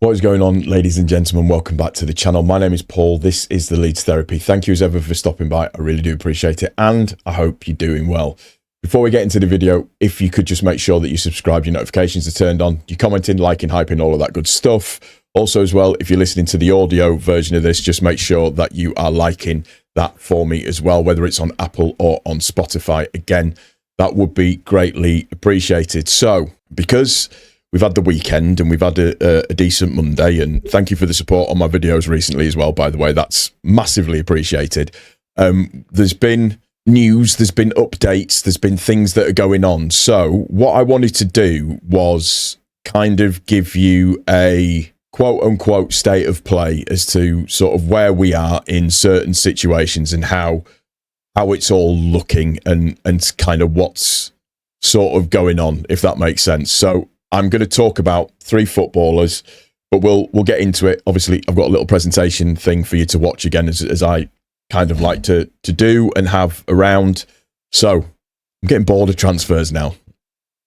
What is going on, ladies and gentlemen? Welcome back to the channel. My name is Paul. This is the Leeds Therapy. Thank you as ever for stopping by. I really do appreciate it, and I hope you're doing well. Before we get into the video, if you could just make sure that you subscribe, your notifications are turned on, you're commenting, liking, hyping, all of that good stuff. Also as well, if you're listening to the audio version of this, just make sure that you are liking that for me as well, whether it's on Apple or on Spotify. Again, that would be greatly appreciated. So, because we've had the weekend and we've had a decent Monday, and thank you for the support on my videos recently as well, by the way. That's massively appreciated. There's been news, there's been updates, there's been things that are going on. So what I wanted to do was kind of give you a quote-unquote state of play as to sort of where we are in certain situations and how it's all looking and kind of what's sort of going on, if that makes sense. So I'm going to talk about three footballers, but we'll get into it. Obviously, I've got a little presentation thing for you to watch again, as I kind of like to do and have around. So I'm getting bored of transfers now.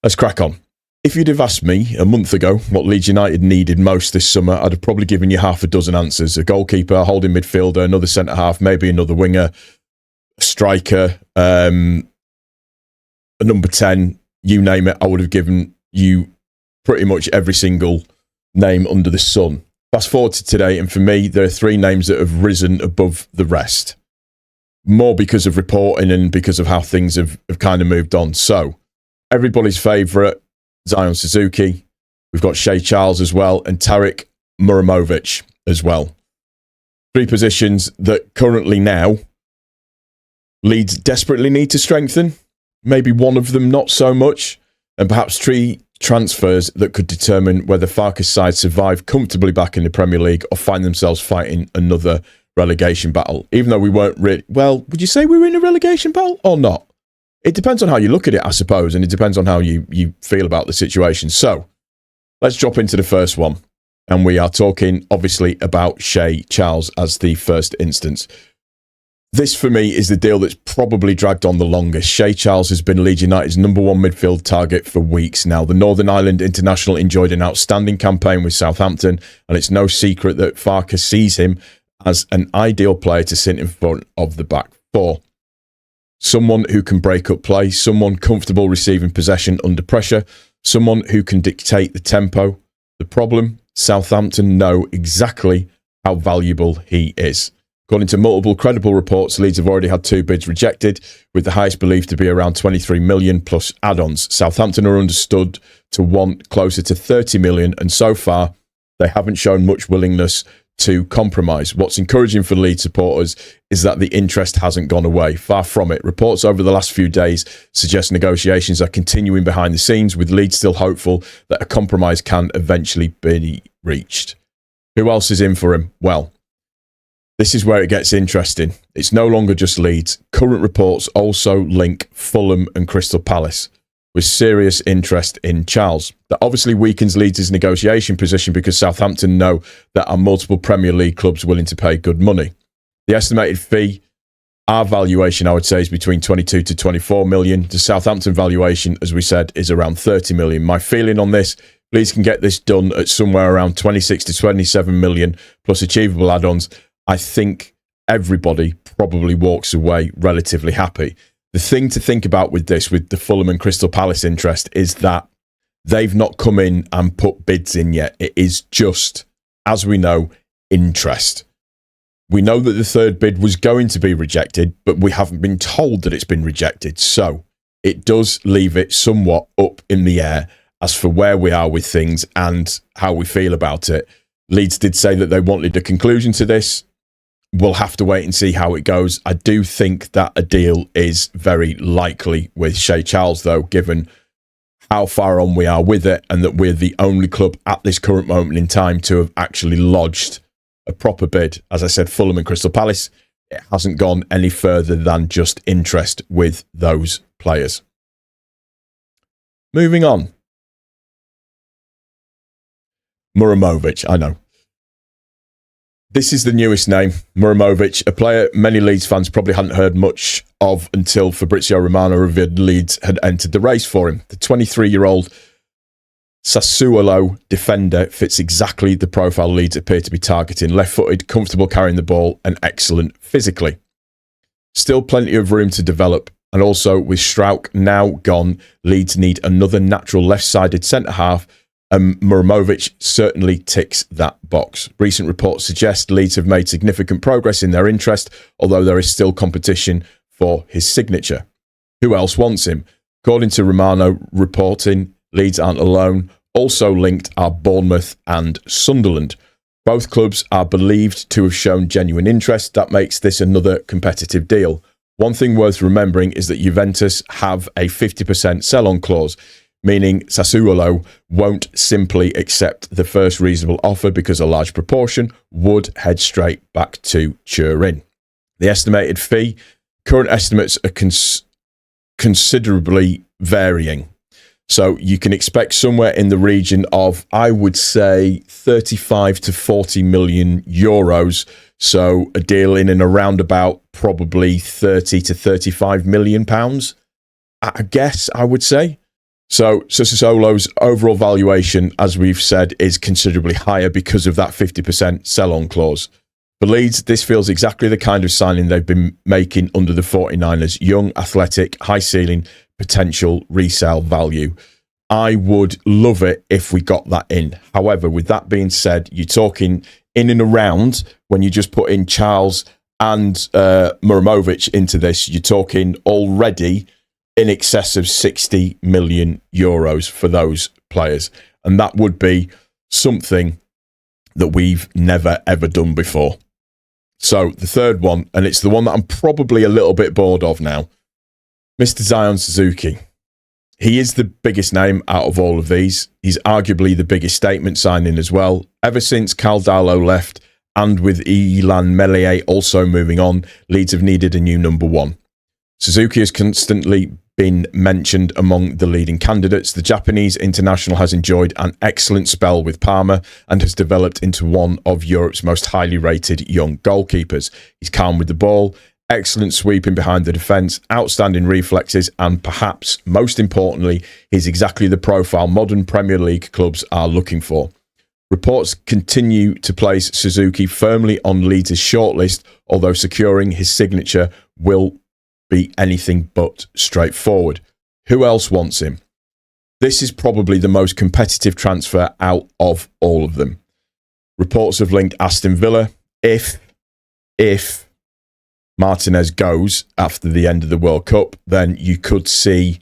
Let's crack on. If you'd have asked me a month ago what Leeds United needed most this summer, I'd have probably given you half a dozen answers. A goalkeeper, a holding midfielder, another centre-half, maybe another winger, a striker, a number 10, you name it. I would have given you pretty much every single name under the sun. Fast forward to today, and for me, there are three names that have risen above the rest. More because of reporting and because of how things have kind of moved on. So, everybody's favourite, Zion Suzuki. We've got Shay Charles as well, and Tarik Muharemovic as well. Three positions that currently now Leeds desperately need to strengthen. Maybe one of them not so much, and perhaps three transfers that could determine whether Farke's side survive comfortably back in the Premier League or find themselves fighting another relegation battle. Even though we weren't really... Well, would you say we were in a relegation battle or not? It depends on how you look at it, I suppose, and it depends on how you feel about the situation. So, let's drop into the first one. And we are talking, obviously, about Shay Charles as the first instance. This, for me, is the deal that's probably dragged on the longest. Shay Charles has been Leeds United's #1 midfield target for weeks now. The Northern Ireland international enjoyed an outstanding campaign with Southampton, and it's no secret that Farke sees him as an ideal player to sit in front of the back four. Someone who can break up play, someone comfortable receiving possession under pressure, someone who can dictate the tempo. The problem, Southampton know exactly how valuable he is. According to multiple credible reports, Leeds have already had 2 bids rejected, with the highest believed to be around 23 million plus add-ons. Southampton are understood to want closer to 30 million, and so far, they haven't shown much willingness to compromise. What's encouraging for Leeds supporters is that the interest hasn't gone away. Far from it. Reports over the last few days suggest negotiations are continuing behind the scenes, with Leeds still hopeful that a compromise can eventually be reached. Who else is in for him? Well, this is where it gets interesting. It's no longer just Leeds. Current reports also link Fulham and Crystal Palace, with serious interest in Charles. That obviously weakens Leeds' negotiation position because Southampton know there are multiple Premier League clubs willing to pay good money. The estimated fee, our valuation, I would say, is between 22 to 24 million. The Southampton valuation, as we said, is around 30 million. My feeling on this, Leeds can get this done at somewhere around 26 to 27 million plus achievable add-ons. I think everybody probably walks away relatively happy. The thing to think about with this, with the Fulham and Crystal Palace interest, is that they've not come in and put bids in yet. It is just, as we know, interest. We know that the third bid was going to be rejected, but we haven't been told that it's been rejected. So it does leave it somewhat up in the air as for where we are with things and how we feel about it. Leeds did say that they wanted a conclusion to this. We'll have to wait and see how it goes. I do think that a deal is very likely with Shay Charles, though, given how far on we are with it and that we're the only club at this current moment in time to have actually lodged a proper bid. As I said, Fulham and Crystal Palace, it hasn't gone any further than just interest with those players. Moving on. Muharemovic, I know. This is the newest name, Muharemovic, a player many Leeds fans probably hadn't heard much of until Fabrizio Romano revealed Leeds had entered the race for him. The 23-year-old Sassuolo defender fits exactly the profile Leeds appear to be targeting. Left-footed, comfortable carrying the ball, and excellent physically. Still plenty of room to develop, and also with Struijk now gone, Leeds need another natural left-sided centre-half, and Muharemovic certainly ticks that box. Recent reports suggest Leeds have made significant progress in their interest, although there is still competition for his signature. Who else wants him? According to Romano reporting, Leeds aren't alone. Also linked are Bournemouth and Sunderland. Both clubs are believed to have shown genuine interest. That makes this another competitive deal. One thing worth remembering is that Juventus have a 50% sell-on clause, meaning Sassuolo won't simply accept the first reasonable offer because a large proportion would head straight back to Turin. The estimated fee, current estimates are considerably varying. So you can expect somewhere in the region of, I would say, 35 to 40 million euros. So a deal in and around about probably 30 to 35 million pounds, I guess I would say. So Sassuolo's overall valuation, as we've said, is considerably higher because of that 50% sell-on clause. For Leeds, this feels exactly the kind of signing they've been making under the 49ers. Young, athletic, high ceiling, potential resale value. I would love it if we got that in. However, with that being said, you're talking in and around, when you just put in Charles and Muharemovic into this, you're talking already in excess of 60 million euros for those players. And that would be something that we've never, ever done before. So the third one, and it's the one that I'm probably a little bit bored of now, Mr. Zion Suzuki. He is the biggest name out of all of these. He's arguably the biggest statement signing as well. Ever since Caldalo left, and with Ilan Meslier also moving on, Leeds have needed a new number one. Suzuki has constantly been mentioned among the leading candidates. The Japanese international has enjoyed an excellent spell with Parma and has developed into one of Europe's most highly rated young goalkeepers. He's calm with the ball, excellent sweeping behind the defence, outstanding reflexes, and perhaps most importantly, he's exactly the profile modern Premier League clubs are looking for. Reports continue to place Suzuki firmly on Leeds' shortlist, although securing his signature will be anything but straightforward. Who else wants him? This is probably the most competitive transfer out of all of them. Reports have linked Aston Villa. If Martinez goes after the end of the World Cup, then you could see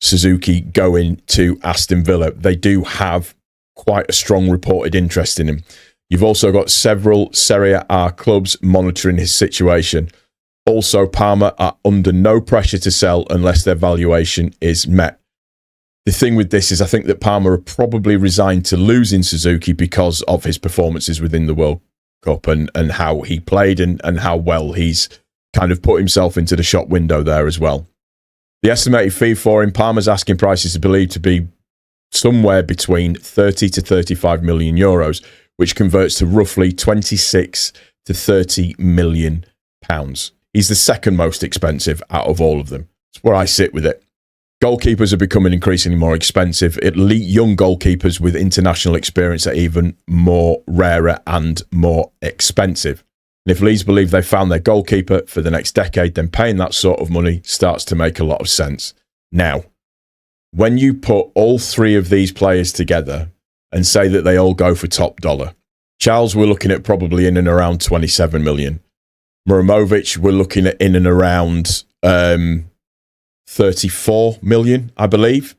Suzuki going to Aston Villa. They do have quite a strong reported interest in him. You've also got several Serie A clubs monitoring his situation. Also, Parma are under no pressure to sell unless their valuation is met. The thing with this is I think that Parma are probably resigned to losing Suzuki because of his performances within the World Cup and how he played and how well he's kind of put himself into the shop window there as well. The estimated fee for him, Parma's asking price is believed to be somewhere between 30 to 35 million euros, which converts to roughly 26 to 30 million pounds. He's the second most expensive out of all of them. That's where I sit with it. Goalkeepers are becoming increasingly more expensive. Elite young goalkeepers with international experience are even more rarer and more expensive. And if Leeds believe they've found their goalkeeper for the next decade, then paying that sort of money starts to make a lot of sense. Now, when you put all three of these players together and say that they all go for top dollar, Charles, we're looking at probably in and around 27 million. Muharemovic, we're looking at in and around 34 million, I believe.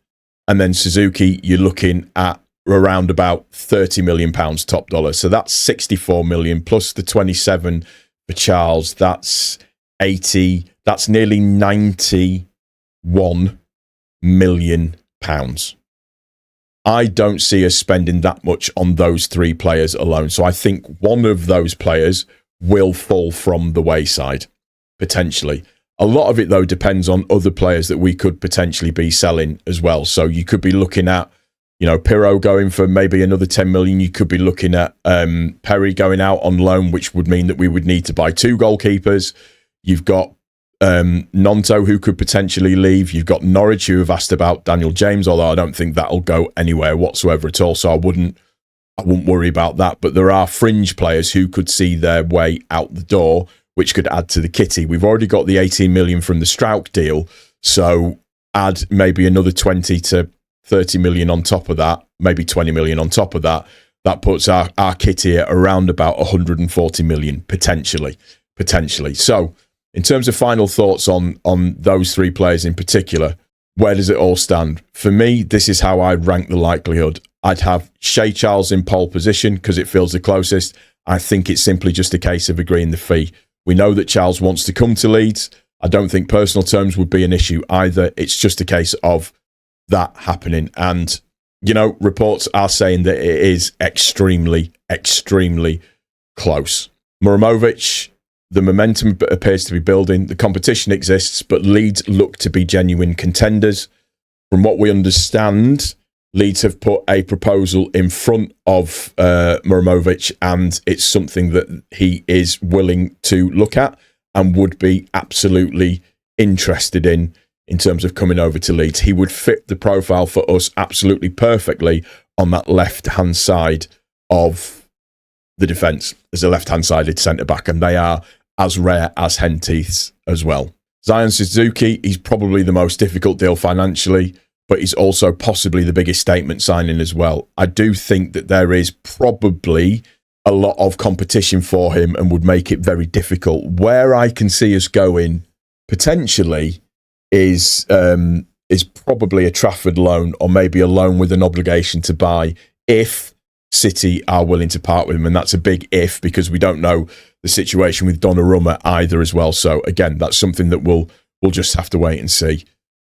And then Suzuki, you're looking at around about 30 million pounds top dollar. So that's 64 million plus the 27 for Charles. That's 80. That's nearly 91 million pounds. I don't see us spending that much on those three players alone. So I think one of those players will fall from the wayside, potentially. A lot of it, though, depends on other players that we could potentially be selling as well. So you could be looking at, Pirro going for maybe another 10 million. You could be looking at Perry going out on loan, which would mean that we would need to buy two goalkeepers. You've got Nonto, who could potentially leave. You've got Norwich, who have asked about Daniel James, although I don't think that'll go anywhere whatsoever at all, so I wouldn't worry about that. But there are fringe players who could see their way out the door, which could add to the kitty. We've already got the 18 million from the Strauch deal, so add maybe another 20 to 30 million on top of that, maybe 20 million on top of that. That puts our kitty at around about 140 million, potentially. So, in terms of final thoughts on those three players in particular, where does it all stand? For me, this is how I'd rank the likelihood. I'd have Shay Charles in pole position because it feels the closest. I think it's simply just a case of agreeing the fee. We know that Charles wants to come to Leeds. I don't think personal terms would be an issue either. It's just a case of that happening. And, you know, reports are saying that it is extremely, extremely close. Muharemovic, the momentum appears to be building. The competition exists, but Leeds look to be genuine contenders. From what we understand, Leeds have put a proposal in front of Muharemovic, and it's something that he is willing to look at and would be absolutely interested in terms of coming over to Leeds. He would fit the profile for us absolutely perfectly on that left-hand side of the defence as a left-hand-sided centre-back, and they are as rare as hen teeths as well. Zion Suzuki, he's probably the most difficult deal financially, but he's also possibly the biggest statement signing as well. I do think that there is probably a lot of competition for him and would make it very difficult. Where I can see us going potentially is probably a Trafford loan, or maybe a loan with an obligation to buy if City are willing to part with him. And that's a big if, because we don't know the situation with Donnarumma either as well. So again, that's something that we'll just have to wait and see.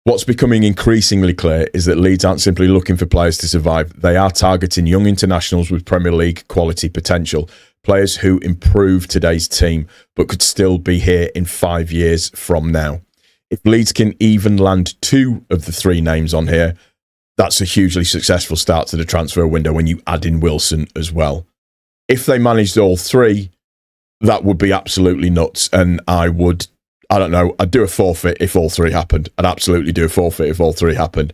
What's becoming increasingly clear is that Leeds aren't simply looking for players to survive. They are targeting young internationals with Premier League quality potential, players who improve today's team but could still be here in 5 years from now. If Leeds can even land 2 of the 3 names on here, that's a hugely successful start to the transfer window when you add in Wilson as well. If they managed all 3, that would be absolutely nuts, and I'd do a forfeit if all 3 happened. I'd absolutely do a forfeit if all 3 happened.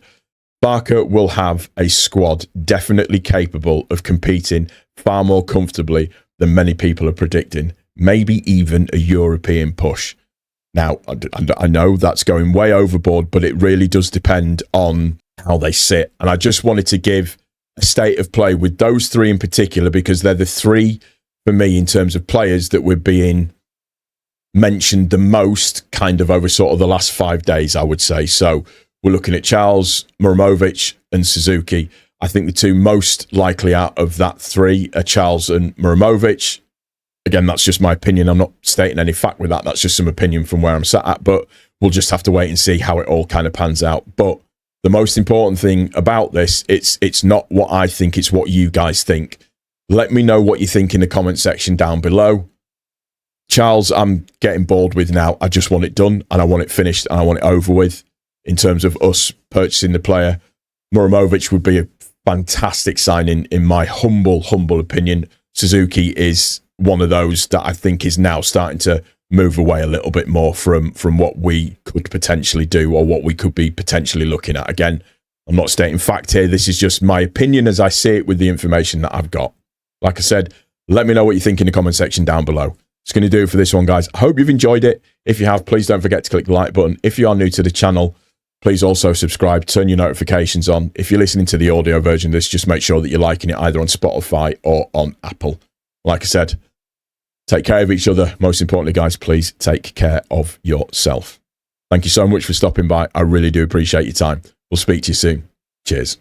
Barker will have a squad definitely capable of competing far more comfortably than many people are predicting, maybe even a European push. Now, I know that's going way overboard, but it really does depend on how they sit. And I just wanted to give a state of play with those 3 in particular, because they're the 3 for me in terms of players that were being mentioned the most kind of over sort of the last 5 days, I would say. So we're looking at Charles, Muharemovic and Suzuki. I think the 2 most likely out of that 3 are Charles and Muharemovic. Again, that's just my opinion. I'm not stating any fact with that. That's just some opinion from where I'm sat at, but we'll just have to wait and see how it all kind of pans out. But the most important thing about this, it's not what I think, it's what you guys think. Let me know what you think in the comment section down below. Charles, I'm getting bored with now. I just want it done, and I want it finished, and I want it over with in terms of us purchasing the player. Muharemovic would be a fantastic signing in my humble opinion. Suzuki is one of those that I think is now starting to move away a little bit more from what we could potentially do, or what we could be potentially looking at. Again, I'm not stating fact here. This is just my opinion as I see it with the information that I've got. Like I said, let me know what you think in the comment section down below. It's going to do it for this one, guys. I hope you've enjoyed it. If you have, please don't forget to click the like button. If you are new to the channel, please also subscribe, turn your notifications on. If you're listening to the audio version of this, just make sure that you're liking it either on Spotify or on Apple. Like I said, take care of each other. Most importantly, guys, please take care of yourself. Thank you so much for stopping by. I really do appreciate your time. We'll speak to you soon. Cheers.